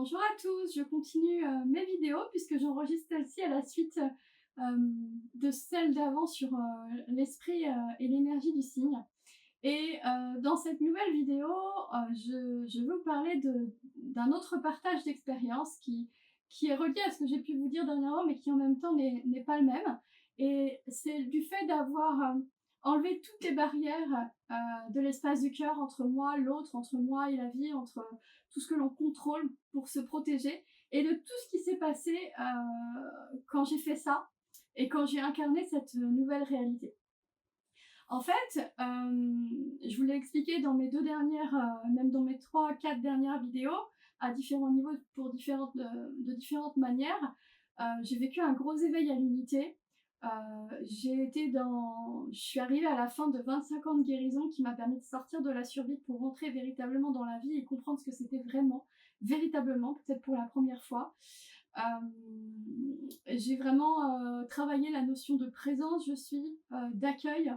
Bonjour à tous, je continue mes vidéos puisque j'enregistre celle-ci à la suite de celle d'avant sur l'esprit et l'énergie du signe. Et dans cette nouvelle vidéo, je veux vous parler d'un autre partage d'expérience qui est relié à ce que j'ai pu vous dire dernièrement, mais qui en même temps n'est pas le même. Et c'est du fait d'avoir enlevé toutes les barrières de l'espace du cœur entre moi, l'autre, entre moi et la vie, entre tout ce que l'on contrôle pour se protéger, et de tout ce qui s'est passé quand j'ai fait ça et quand j'ai incarné cette nouvelle réalité. En fait, je vous l'ai expliqué dans mes 2 dernières, même dans mes 3-4 dernières vidéos, à différents niveaux, de différentes manières. J'ai vécu un gros éveil à l'unité. Je suis arrivée à la fin de 25 ans de guérison qui m'a permis de sortir de la survie pour rentrer véritablement dans la vie et comprendre ce que c'était vraiment, véritablement, peut-être pour la première fois. J'ai vraiment travaillé la notion de présence, d'accueil,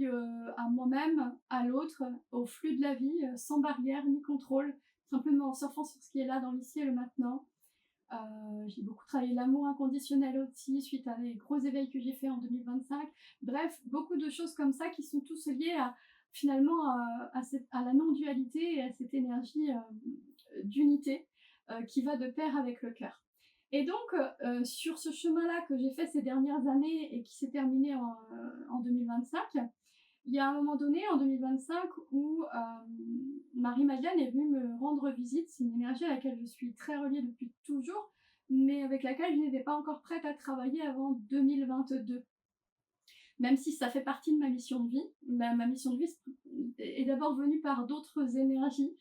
euh, à moi-même, à l'autre, au flux de la vie, sans barrière ni contrôle, simplement en surfant sur ce qui est là dans l'ici et le maintenant. J'ai beaucoup travaillé l'amour inconditionnel aussi, suite à des gros éveils que j'ai fait en 2025. Bref, beaucoup de choses comme ça qui sont tous liées finalement à la non-dualité et à cette énergie d'unité qui va de pair avec le cœur. Et donc, sur ce chemin-là que j'ai fait ces dernières années et qui s'est terminé en 2025, il y a un moment donné, en 2025, où Marie-Madiane est venue me rendre visite. C'est une énergie à laquelle je suis très reliée depuis toujours, mais avec laquelle je n'étais pas encore prête à travailler avant 2022. Même si ça fait partie de ma mission de vie. Ma mission de vie est d'abord venue par d'autres énergies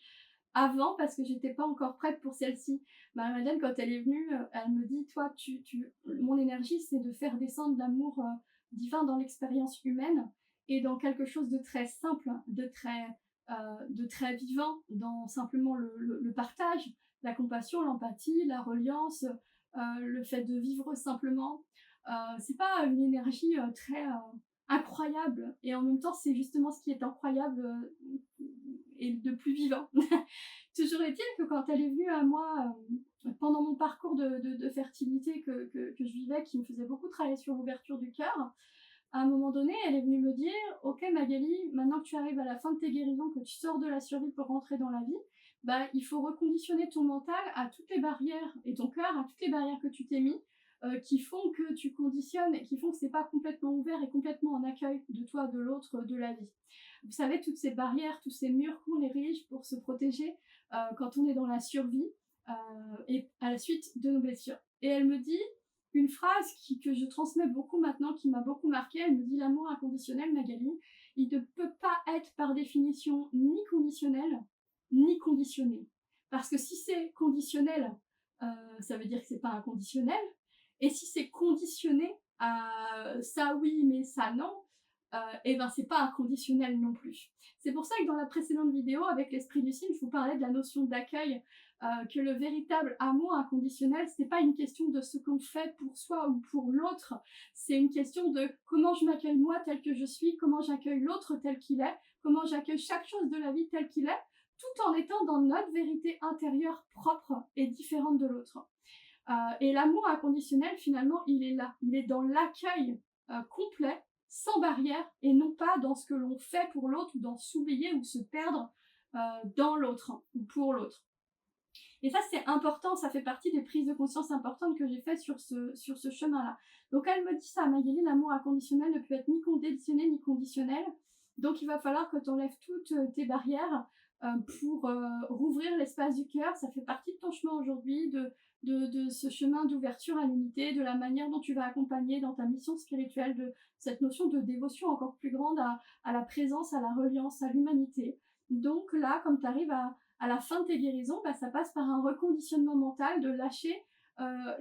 avant, parce que j'étais pas encore prête pour celle-ci. Marie-Madeleine, quand elle est venue, elle me dit, toi, mon énergie, c'est de faire descendre l'amour divin dans l'expérience humaine et dans quelque chose de très simple, de très vivant, dans simplement le partage, la compassion, l'empathie, la reliance, le fait de vivre simplement. C'est pas une énergie très incroyable, et en même temps, c'est justement ce qui est incroyable et de plus vivant. Toujours est-il que quand elle est venue à moi pendant mon parcours de fertilité que je vivais, qui me faisait beaucoup travailler sur l'ouverture du cœur, à un moment donné, elle est venue me dire, ok Magali, maintenant que tu arrives à la fin de tes guérisons, que tu sors de la survie pour rentrer dans la vie, bah, il faut reconditionner ton mental à toutes les barrières, et ton cœur à toutes les barrières que tu t'es mis, qui font que tu conditionnes et qui font que c'est pas complètement ouvert et complètement en accueil de toi, de l'autre, de la vie. Vous savez, toutes ces barrières, tous ces murs qu'on érige pour se protéger quand on est dans la survie et à la suite de nos blessures. Et elle me dit une phrase que je transmets beaucoup maintenant, qui m'a beaucoup marquée. Elle me dit, l'amour inconditionnel, Magali, il ne peut pas être par définition ni conditionnel, ni conditionné. Parce que si c'est conditionnel, ça veut dire que c'est pas inconditionnel. Et si c'est conditionné à ça oui, mais ça non, et ben c'est pas inconditionnel non plus. C'est pour ça que dans la précédente vidéo, avec l'esprit du signe, je vous parlais de la notion d'accueil, que le véritable amour inconditionnel, c'est pas une question de ce qu'on fait pour soi ou pour l'autre, c'est une question de comment je m'accueille moi tel que je suis, comment j'accueille l'autre tel qu'il est, comment j'accueille chaque chose de la vie tel qu'il est, tout en étant dans notre vérité intérieure propre et différente de l'autre. Et l'amour inconditionnel, finalement, il est là. Il est dans l'accueil complet, sans barrière, et non pas dans ce que l'on fait pour l'autre, ou dans s'oublier ou se perdre dans l'autre, ou pour l'autre. Et ça, c'est important, ça fait partie des prises de conscience importantes que j'ai faites sur ce chemin-là. Donc elle me dit ça, Magali, l'amour inconditionnel ne peut être ni conditionné ni conditionnel. Donc il va falloir que tu enlèves toutes tes barrières pour rouvrir l'espace du cœur. Ça fait partie de ton chemin aujourd'hui, de ce chemin d'ouverture à l'unité, de la manière dont tu vas accompagner dans ta mission spirituelle, de cette notion de dévotion encore plus grande à la présence, à la reliance, à l'humanité. Donc là, comme tu arrives à la fin de tes guérisons, bah, ça passe par un reconditionnement mental, de lâcher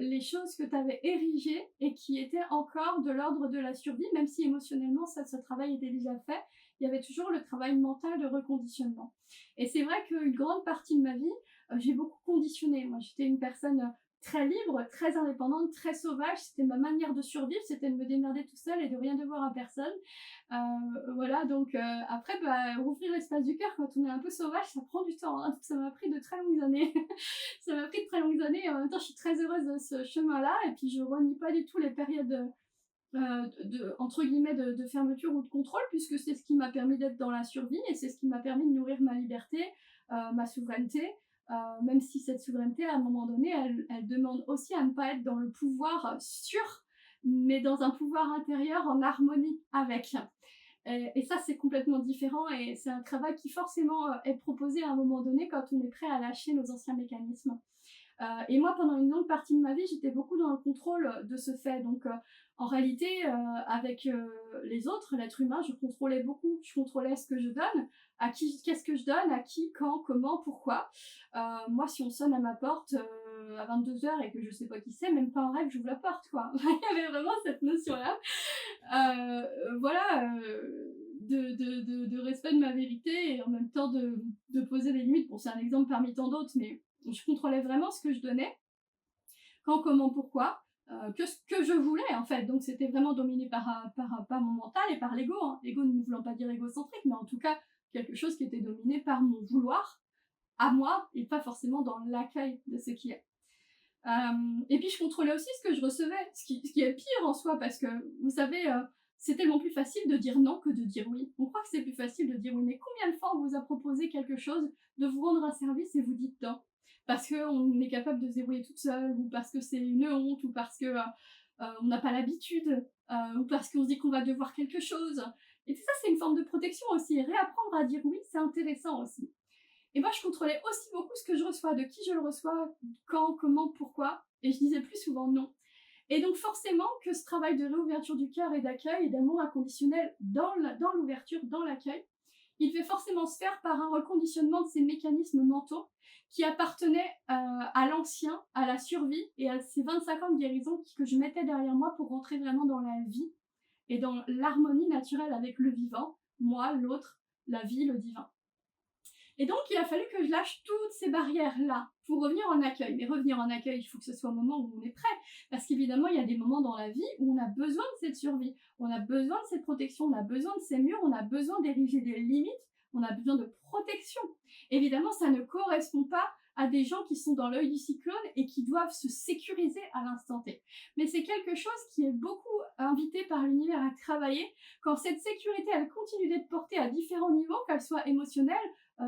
les choses que tu avais érigées et qui étaient encore de l'ordre de la survie, même si émotionnellement ce travail était déjà fait, il y avait toujours le travail mental de reconditionnement. Et c'est vrai qu'une grande partie de ma vie, j'ai beaucoup conditionné. Moi, j'étais une personne très libre, très indépendante, très sauvage. C'était ma manière de survivre, c'était de me démerder tout seul et de rien devoir à personne. Voilà, donc après, rouvrir l'espace du cœur quand on est un peu sauvage, ça prend du temps, hein, donc ça m'a pris de très longues années. Ça m'a pris de très longues années, et en même temps, je suis très heureuse de ce chemin-là, et puis je renie pas du tout les périodes entre guillemets de fermeture ou de contrôle, puisque c'est ce qui m'a permis d'être dans la survie et c'est ce qui m'a permis de nourrir ma liberté, ma souveraineté, même si cette souveraineté à un moment donné elle demande aussi à ne pas être dans le pouvoir sûr, mais dans un pouvoir intérieur en harmonie avec. Et ça c'est complètement différent, et c'est un travail qui forcément est proposé à un moment donné quand on est prêt à lâcher nos anciens mécanismes. Et moi, pendant une longue partie de ma vie, j'étais beaucoup dans le contrôle de ce fait. Donc, en réalité, avec les autres, l'être humain, je contrôlais beaucoup. Je contrôlais ce que je donne, à qui, qu'est-ce que je donne, à qui, quand, comment, pourquoi. Moi, si on sonne à ma porte à 22h et que je sais pas qui c'est, même pas en rêve, j'ouvre la porte, quoi. Il y avait vraiment cette notion-là. Voilà. De respect de ma vérité, et en même temps de poser des limites. Bon, c'est un exemple parmi tant d'autres, mais je contrôlais vraiment ce que je donnais, quand, comment, pourquoi, que ce que je voulais en fait. Donc c'était vraiment dominé par mon mental et par l'ego. Hein. L'ego ne voulant pas dire égocentrique, mais en tout cas quelque chose qui était dominé par mon vouloir à moi et pas forcément dans l'accueil de ce qui est. Et puis je contrôlais aussi ce que je recevais, ce qui est pire en soi, parce que vous savez, c'est tellement plus facile de dire non que de dire oui. On croit que c'est plus facile de dire oui, mais combien de fois on vous a proposé quelque chose, de vous rendre un service et vous dites non parce qu'on est capable de se débrouiller toute seule, ou parce que c'est une honte, ou parce que on n'a pas l'habitude, ou parce qu'on se dit qu'on va devoir quelque chose. Et tout ça, c'est une forme de protection aussi. Et réapprendre à dire oui, c'est intéressant aussi. Et moi, je contrôlais aussi beaucoup ce que je reçois, de qui je le reçois, quand, comment, pourquoi. Et je disais plus souvent non. Et donc forcément que ce travail de réouverture du cœur et d'accueil et d'amour inconditionnel dans l'ouverture, dans l'accueil, il devait forcément se faire par un reconditionnement de ces mécanismes mentaux qui appartenaient à l'ancien, à la survie et à ces 25 ans de guérison que je mettais derrière moi pour rentrer vraiment dans la vie et dans l'harmonie naturelle avec le vivant, moi, l'autre, la vie, le divin. Et donc, il a fallu que je lâche toutes ces barrières-là pour revenir en accueil. Mais revenir en accueil, il faut que ce soit au moment où on est prêt. Parce qu'évidemment, il y a des moments dans la vie où on a besoin de cette survie, on a besoin de cette protection, on a besoin de ces murs, on a besoin d'ériger des limites, on a besoin de protection. Évidemment, ça ne correspond pas à des gens qui sont dans l'œil du cyclone et qui doivent se sécuriser à l'instant T. Mais c'est quelque chose qui est beaucoup invité par l'univers à travailler quand cette sécurité, elle continue d'être portée à différents niveaux, qu'elle soit émotionnelle,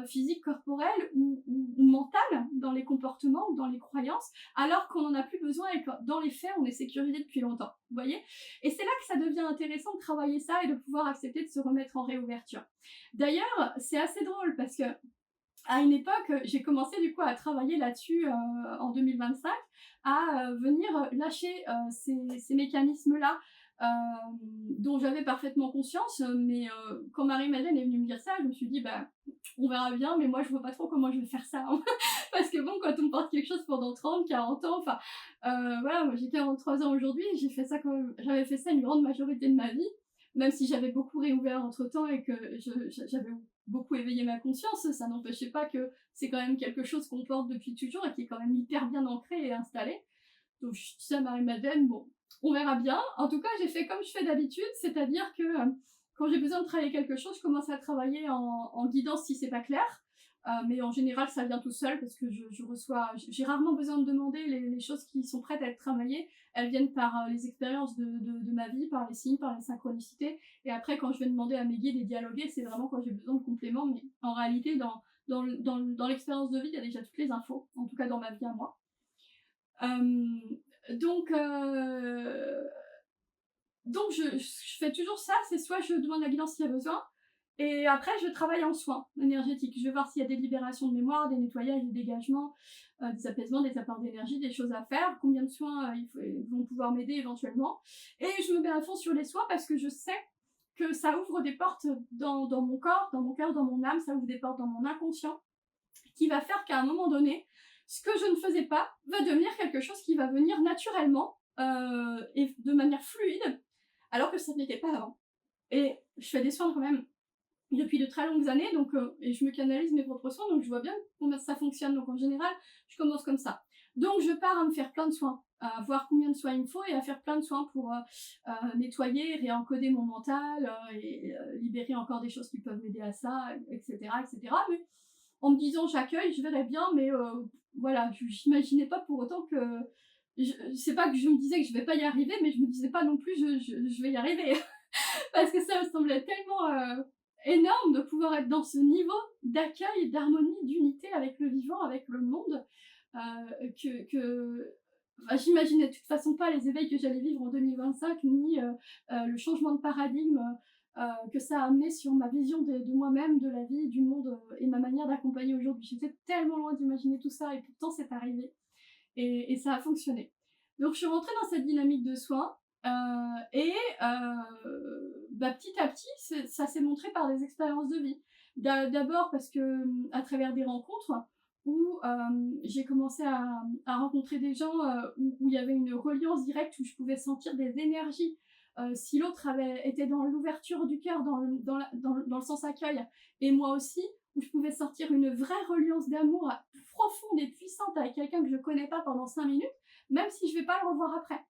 physique, corporelle ou mentale, dans les comportements ou dans les croyances, alors qu'on n'en a plus besoin et que dans les faits, on est sécurisé depuis longtemps. Vous voyez ? Et c'est là que ça devient intéressant de travailler ça et de pouvoir accepter de se remettre en réouverture. D'ailleurs, c'est assez drôle parce que à une époque, j'ai commencé du coup à travailler là-dessus en 2025, à venir lâcher ces mécanismes-là dont j'avais parfaitement conscience, mais quand Marie-Madeleine est venue me dire ça, je me suis dit, bah, on verra bien, mais moi je vois pas trop comment je vais faire ça. Hein. Parce que bon, quand on porte quelque chose pendant 30, 40 ans, enfin, voilà, moi j'ai 43 ans aujourd'hui, j'avais fait ça une grande majorité de ma vie, même si j'avais beaucoup réouvert entre-temps et que j'avais beaucoup éveillé ma conscience, ça n'empêchait pas que c'est quand même quelque chose qu'on porte depuis toujours et qui est quand même hyper bien ancré et installé. Donc je dis ça à Marie-Madeleine, bon, on verra bien. En tout cas, j'ai fait comme je fais d'habitude, c'est-à-dire que quand j'ai besoin de travailler quelque chose, je commence à travailler en guidance si c'est pas clair. Mais en général, ça vient tout seul parce que je reçois. J'ai rarement besoin de demander les choses qui sont prêtes à être travaillées. Elles viennent par les expériences de ma vie, par les signes, par les synchronicités. Et après, quand je vais demander à mes guides et dialoguer, c'est vraiment quand j'ai besoin de compléments. Mais en réalité, dans l'expérience de vie, il y a déjà toutes les infos, en tout cas dans ma vie à moi. Donc je fais toujours ça, c'est soit je demande la guidance s'il y a besoin, et après je travaille en soins énergétiques. Je vais voir s'il y a des libérations de mémoire, des nettoyages, des dégagements, des apaisements, des apports d'énergie, des choses à faire, combien de soins ils vont pouvoir m'aider éventuellement. Et je me mets à fond sur les soins parce que je sais que ça ouvre des portes dans mon corps, dans mon cœur, dans mon âme, ça ouvre des portes dans mon inconscient, qui va faire qu'à un moment donné, ce que je ne faisais pas va devenir quelque chose qui va venir naturellement et de manière fluide, alors que ça ne l'était pas avant. Et je fais des soins quand même depuis de très longues années, donc, et je me canalise mes propres soins, donc je vois bien comment ça fonctionne. Donc en général, je commence comme ça. Donc je pars à me faire plein de soins, à voir combien de soins il me faut et à faire plein de soins pour nettoyer, réencoder mon mental et libérer encore des choses qui peuvent m'aider à ça, etc., etc. Mais en me disant j'accueille, je verrai bien, mais voilà, j'imaginais pas pour autant que c'est pas que je me disais que je vais pas y arriver, mais je me disais pas non plus je vais y arriver parce que ça me semblait tellement énorme de pouvoir être dans ce niveau d'accueil, d'harmonie, d'unité avec le vivant, avec le monde, que enfin, j'imaginais de toute façon pas les éveils que j'allais vivre en 2025, ni le changement de paradigme que ça a amené sur ma vision de moi-même, de la vie, du monde et ma manière d'accompagner aujourd'hui. J'étais tellement loin d'imaginer tout ça et pourtant c'est arrivé et ça a fonctionné. Donc je suis rentrée dans cette dynamique de soins et petit à petit, ça s'est montré par des expériences de vie. D'abord parce que à travers des rencontres où j'ai commencé à rencontrer des gens où il y avait une reliance directe, où je pouvais sentir des énergies. Si l'autre était dans l'ouverture du cœur, dans le sens accueil, et moi aussi, où je pouvais sortir une vraie reliance d'amour profonde et puissante avec quelqu'un que je connais pas pendant 5 minutes, même si je vais pas le revoir après.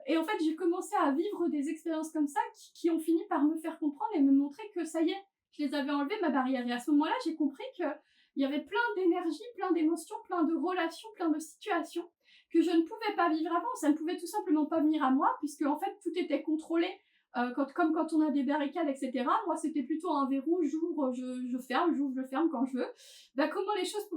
Et en fait, j'ai commencé à vivre des expériences comme ça qui ont fini par me faire comprendre et me montrer que ça y est, je les avais enlevées, ma barrière. Et à ce moment-là, j'ai compris qu'il y avait plein d'énergie, plein d'émotions, plein de relations, plein de situations que je ne pouvais pas vivre avant. Ça ne pouvait tout simplement pas venir à moi, puisque en fait, tout était contrôlé. Comme quand on a des barricades, etc. Moi, c'était plutôt un verrou, j'ouvre, je ferme, j'ouvre, je ferme quand je veux. Comment les choses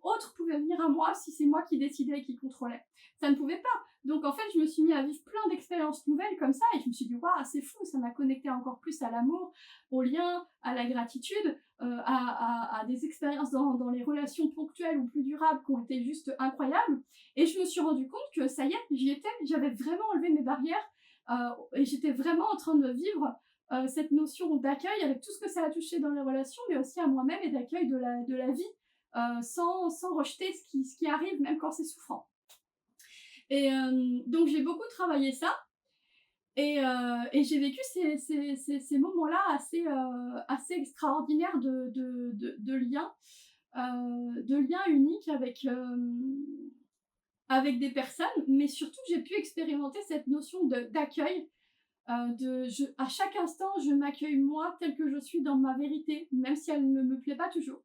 autres pouvaient venir à moi si c'est moi qui décidais et qui contrôlais? Ça ne pouvait pas. Donc en fait, je me suis mis à vivre plein d'expériences nouvelles comme ça et je me suis dit, waouh, c'est fou, ça m'a connecté encore plus à l'amour, au lien, à la gratitude, à des expériences dans les relations ponctuelles ou plus durables qui ont été juste incroyables. Et je me suis rendu compte que ça y est, j'y étais, j'avais vraiment enlevé mes barrières et j'étais vraiment en train de vivre cette notion d'accueil avec tout ce que ça a touché dans les relations, mais aussi à moi-même et d'accueil de la vie sans rejeter ce qui arrive, même quand c'est souffrant. Et donc j'ai beaucoup travaillé ça et j'ai vécu ces moments-là assez extraordinaires de liens uniques avec des personnes, mais surtout j'ai pu expérimenter cette notion d'accueil. À chaque instant, je m'accueille moi telle que je suis dans ma vérité, même si elle ne me plaît pas toujours.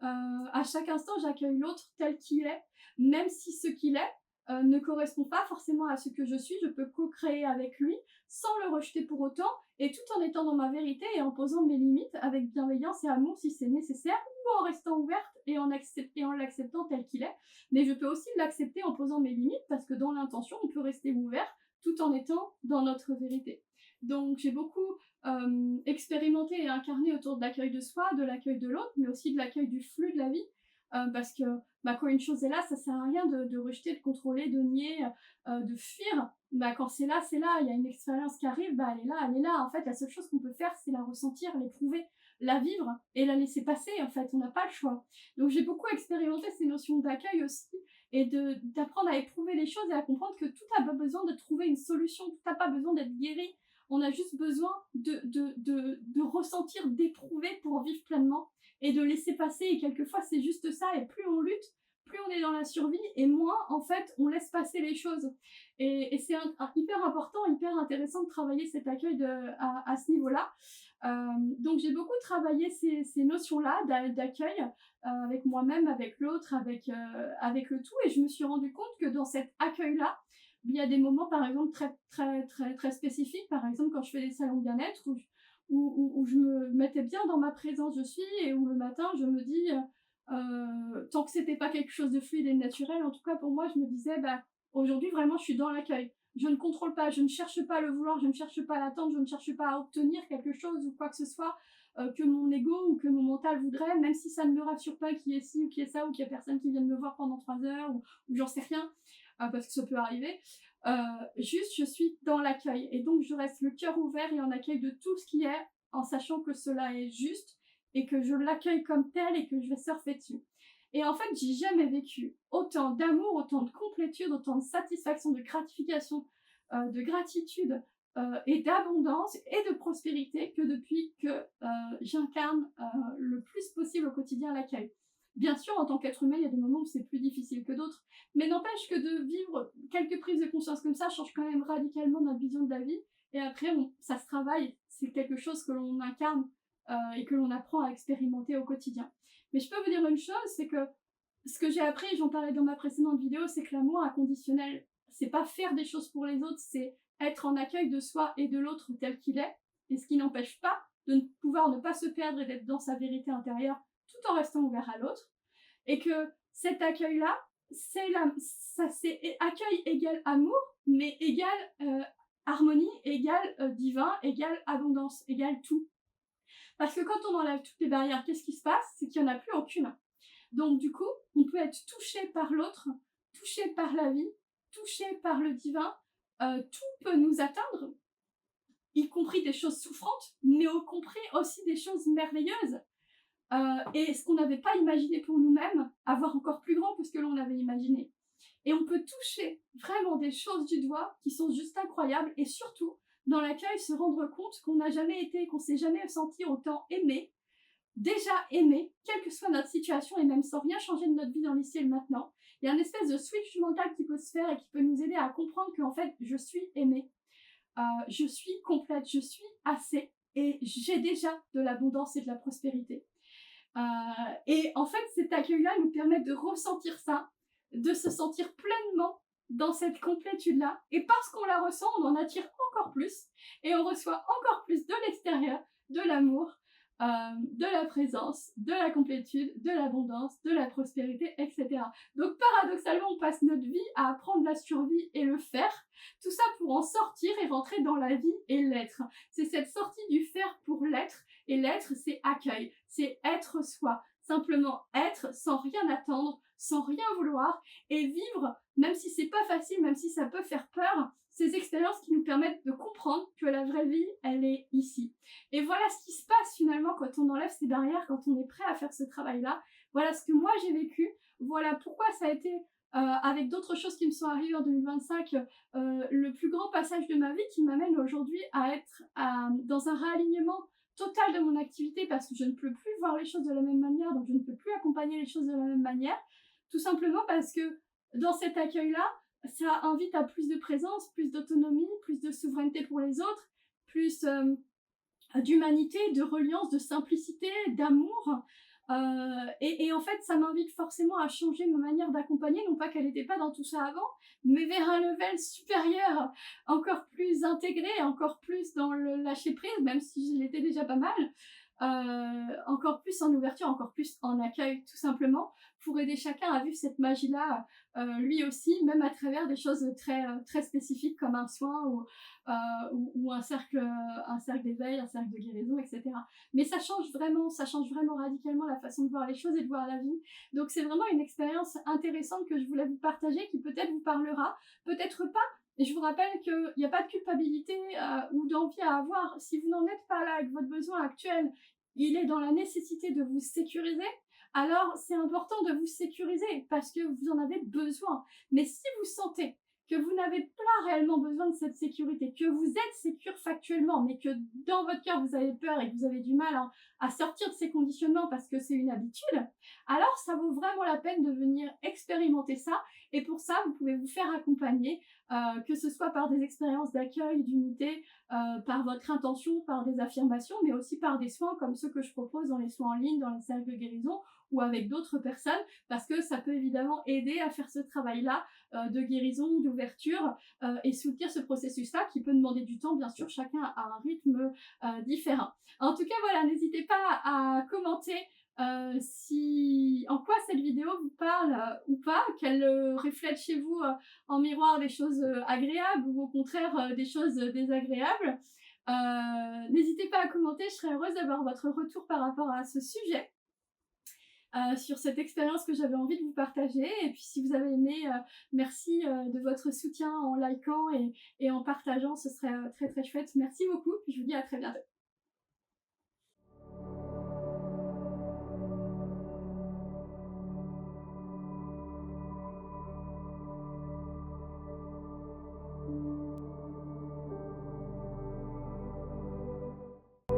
À chaque instant, j'accueille l'autre tel qu'il est, même si ce qu'il est ne correspond pas forcément à ce que je suis. Je peux co-créer avec lui sans le rejeter pour autant et tout en étant dans ma vérité et en posant mes limites avec bienveillance et amour si c'est nécessaire ou en restant ouverte et en l'acceptant tel qu'il est. Mais je peux aussi l'accepter en posant mes limites parce que dans l'intention, on peut rester ouvert tout en étant dans notre vérité. Donc j'ai beaucoup expérimenté et incarné autour de l'accueil de soi, de l'accueil de l'autre, mais aussi de l'accueil du flux de la vie. Parce que quand une chose est là, ça sert à rien de rejeter, de contrôler, de nier, de fuir. Quand c'est là, il y a une expérience qui arrive, elle est là. En fait, la seule chose qu'on peut faire, c'est la ressentir, l'éprouver, la vivre et la laisser passer. En fait, on n'a pas le choix. Donc j'ai beaucoup expérimenté ces notions d'accueil aussi et d'apprendre à éprouver les choses et à comprendre que tout n'a pas besoin de trouver une solution, tout n'a pas besoin d'être guéri. On a juste besoin de ressentir, d'éprouver pour vivre pleinement et de laisser passer. Et quelquefois, c'est juste ça. Et plus on lutte, plus on est dans la survie et moins, en fait, on laisse passer les choses. Et c'est hyper important, hyper intéressant de travailler cet accueil à ce niveau-là. Donc, j'ai beaucoup travaillé ces notions-là d'accueil avec moi-même, avec l'autre, avec le tout. Et je me suis rendu compte que dans cet accueil-là, il y a des moments, par exemple, très, très, très, très spécifiques. Par exemple, quand je fais des salons de bien-être où je me mettais bien dans ma présence, je suis, et où le matin, je me dis, tant que c'était pas quelque chose de fluide et de naturel, en tout cas pour moi, je me disais, aujourd'hui, vraiment, je suis dans l'accueil. Je ne contrôle pas, je ne cherche pas à le vouloir, je ne cherche pas à l'attendre, je ne cherche pas à obtenir quelque chose ou quoi que ce soit que mon ego ou que mon mental voudrait, même si ça ne me rassure pas qu'il y ait ci ou qu'il y ait ça ou qu'il y a personne qui vienne me voir pendant 3 heures ou j'en sais rien, parce que ça peut arriver. Juste, je suis dans l'accueil et donc je reste le cœur ouvert et en accueil de tout ce qui est, en sachant que cela est juste et que je l'accueille comme tel et que je vais surfer dessus. Et en fait, j'ai jamais vécu autant d'amour, autant de complétude, autant de satisfaction, de gratification, de gratitude et d'abondance et de prospérité que depuis que j'incarne le plus possible au quotidien l'accueil. Bien sûr, en tant qu'être humain, il y a des moments où c'est plus difficile que d'autres, mais n'empêche que de vivre quelques prises de conscience comme ça change quand même radicalement notre vision de la vie. Et après, ça se travaille, c'est quelque chose que l'on incarne et que l'on apprend à expérimenter au quotidien. Mais je peux vous dire une chose, c'est que ce que j'ai appris, j'en parlais dans ma précédente vidéo, c'est que l'amour inconditionnel, c'est pas faire des choses pour les autres, c'est être en accueil de soi et de l'autre tel qu'il est, et ce qui n'empêche pas de pouvoir ne pas se perdre et d'être dans sa vérité intérieure tout en restant ouvert à l'autre, et que cet accueil-là, c'est accueil égale amour, mais égale harmonie, égale divin, égale abondance, égale tout. Parce que quand on enlève toutes les barrières, qu'est-ce qui se passe? C'est qu'il n'y en a plus aucune. Donc du coup, on peut être touché par l'autre, touché par la vie, touché par le divin, tout peut nous atteindre, y compris des choses souffrantes, mais y compris aussi des choses merveilleuses. Et ce qu'on n'avait pas imaginé pour nous-mêmes, avoir encore plus grand que ce que l'on avait imaginé. Et on peut toucher vraiment des choses du doigt qui sont juste incroyables, et surtout, dans l'accueil, se rendre compte qu'on n'a jamais été, qu'on s'est jamais senti autant aimé, déjà aimé, quelle que soit notre situation, et même sans rien changer de notre vie dans l'ici et le maintenant. Il y a une espèce de switch mental qui peut se faire et qui peut nous aider à comprendre qu'en fait, je suis aimée, je suis complète, je suis assez, et j'ai déjà de l'abondance et de la prospérité. Et en fait, cet accueil-là nous permet de ressentir ça, de se sentir pleinement dans cette complétude-là. Et parce qu'on la ressent, on en attire encore plus. Et on reçoit encore plus de l'extérieur, de l'amour, de la présence, de la complétude, de l'abondance, de la prospérité, etc. Donc paradoxalement, on passe notre vie à apprendre la survie et le faire. Tout ça pour en sortir et rentrer dans la vie et l'être. C'est cette sortie du faire pour l'être. Et l'être, c'est accueil, c'est être soi. Simplement être sans rien attendre, sans rien vouloir, et vivre, même si c'est pas facile, même si ça peut faire peur, ces expériences qui nous permettent de comprendre que la vraie vie, elle est ici. Et voilà ce qui se passe finalement quand on enlève ces barrières, quand on est prêt à faire ce travail-là. Voilà ce que moi j'ai vécu, voilà pourquoi ça a été, avec d'autres choses qui me sont arrivées en 2025, le plus grand passage de ma vie qui m'amène aujourd'hui à être dans un réalignement total de mon activité, parce que je ne peux plus voir les choses de la même manière, donc je ne peux plus accompagner les choses de la même manière, tout simplement parce que dans cet accueil-là, ça invite à plus de présence, plus d'autonomie, plus de souveraineté pour les autres, plus d'humanité, de reliance, de simplicité, d'amour. Et en fait, ça m'invite forcément à changer ma manière d'accompagner, non pas qu'elle n'était pas dans tout ça avant, mais vers un level supérieur, encore plus intégré, encore plus dans le lâcher prise, même si je l'étais déjà pas mal, encore plus en ouverture, encore plus en accueil, tout simplement, pour aider chacun à vivre cette magie-là, lui aussi, même à travers des choses très spécifiques comme un soin ou un cercle d'éveil, un cercle de guérison, etc. Mais ça change vraiment radicalement la façon de voir les choses et de voir la vie. Donc c'est vraiment une expérience intéressante que je voulais vous partager, qui peut-être vous parlera, peut-être pas. Et je vous rappelle qu'il n'y a pas de culpabilité ou d'envie à avoir. Si vous n'en êtes pas là avec votre besoin actuel, il est dans la nécessité de vous sécuriser. Alors c'est important de vous sécuriser parce que vous en avez besoin. Mais si vous sentez que vous n'avez pas réellement besoin de cette sécurité, que vous êtes sécure factuellement, mais que dans votre cœur vous avez peur et que vous avez du mal à sortir de ces conditionnements parce que c'est une habitude, alors ça vaut vraiment la peine de venir expérimenter ça. Et pour ça, vous pouvez vous faire accompagner, que ce soit par des expériences d'accueil, d'unité, par votre intention, par des affirmations, mais aussi par des soins comme ceux que je propose dans les soins en ligne, dans les cercles de guérison, ou avec d'autres personnes, parce que ça peut évidemment aider à faire ce travail-là de guérison, d'ouverture, et soutenir ce processus-là qui peut demander du temps, bien sûr, chacun a un rythme différent. En tout cas, voilà, n'hésitez pas à commenter en quoi cette vidéo vous parle ou pas, qu'elle reflète chez vous en miroir des choses agréables ou au contraire des choses désagréables. N'hésitez pas à commenter, je serais heureuse d'avoir votre retour par rapport à ce sujet. Sur cette expérience que j'avais envie de vous partager. Et puis si vous avez aimé, merci de votre soutien en likant et en partageant, ce serait très très chouette. Merci beaucoup, puis je vous dis à très bientôt.